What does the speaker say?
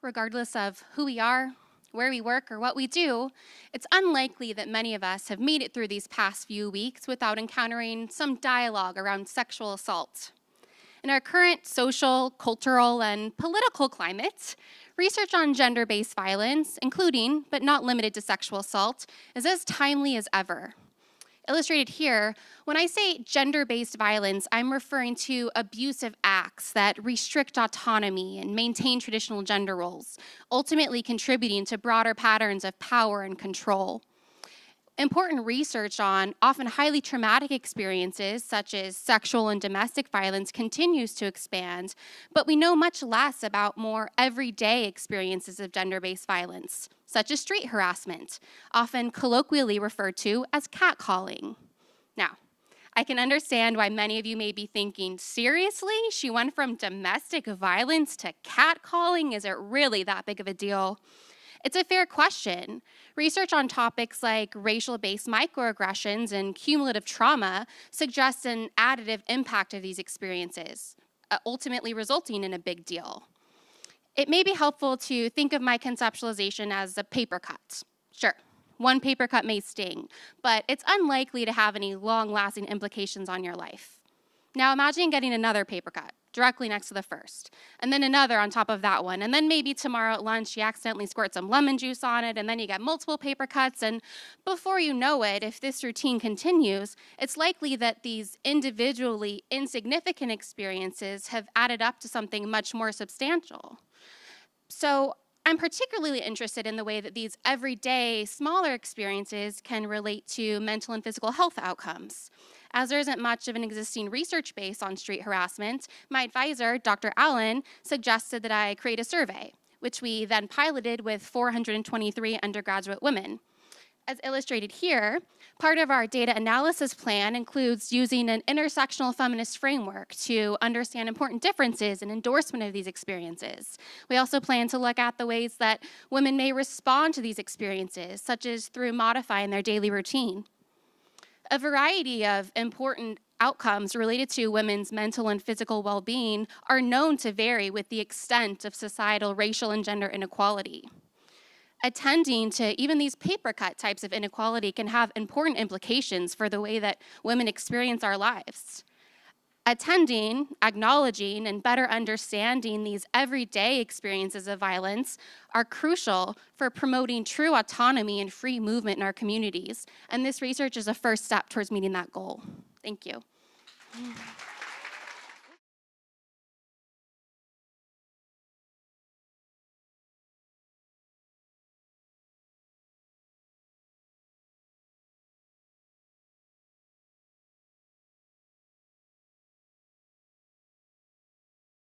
Regardless of who we are, where we work, or what we do, it's unlikely that many of us have made it through these past few weeks without encountering some dialogue around sexual assault. In our current social, cultural, and political climate, research on gender-based violence, including but not limited to sexual assault, is as timely as ever. Illustrated here, when I say gender-based violence, I'm referring to abusive acts that restrict autonomy and maintain traditional gender roles, ultimately contributing to broader patterns of power and control. Important research on often highly traumatic experiences, such as sexual and domestic violence, continues to expand, but we know much less about more everyday experiences of gender-based violence, such as street harassment, often colloquially referred to as catcalling. Now, I can understand why many of you may be thinking, seriously? She went from domestic violence to catcalling? Is it really that big of a deal? It's a fair question. Research on topics like racial-based microaggressions and cumulative trauma suggests an additive impact of these experiences, ultimately resulting in a big deal. It may be helpful to think of my conceptualization as a paper cut. Sure, one paper cut may sting, but it's unlikely to have any long-lasting implications on your life. Now imagine getting another paper cut directly next to the first, and then another on top of that one, and then maybe tomorrow at lunch you accidentally squirt some lemon juice on it, and then you get multiple paper cuts, and before you know it, if this routine continues, it's likely that these individually insignificant experiences have added up to something much more substantial. So I'm particularly interested in the way that these everyday, smaller experiences can relate to mental and physical health outcomes. As there isn't much of an existing research base on street harassment, my advisor, Dr. Allen, suggested that I create a survey, which we then piloted with 423 undergraduate women. As illustrated here, part of our data analysis plan includes using an intersectional feminist framework to understand important differences and endorsement of these experiences. We also plan to look at the ways that women may respond to these experiences, such as through modifying their daily routine. A variety of important outcomes related to women's mental and physical well-being are known to vary with the extent of societal, racial, and gender inequality. Attending to even these paper cut types of inequality can have important implications for the way that women experience our lives. Attending, acknowledging, and better understanding these everyday experiences of violence are crucial for promoting true autonomy and free movement in our communities, and this research is a first step towards meeting that goal. Thank you.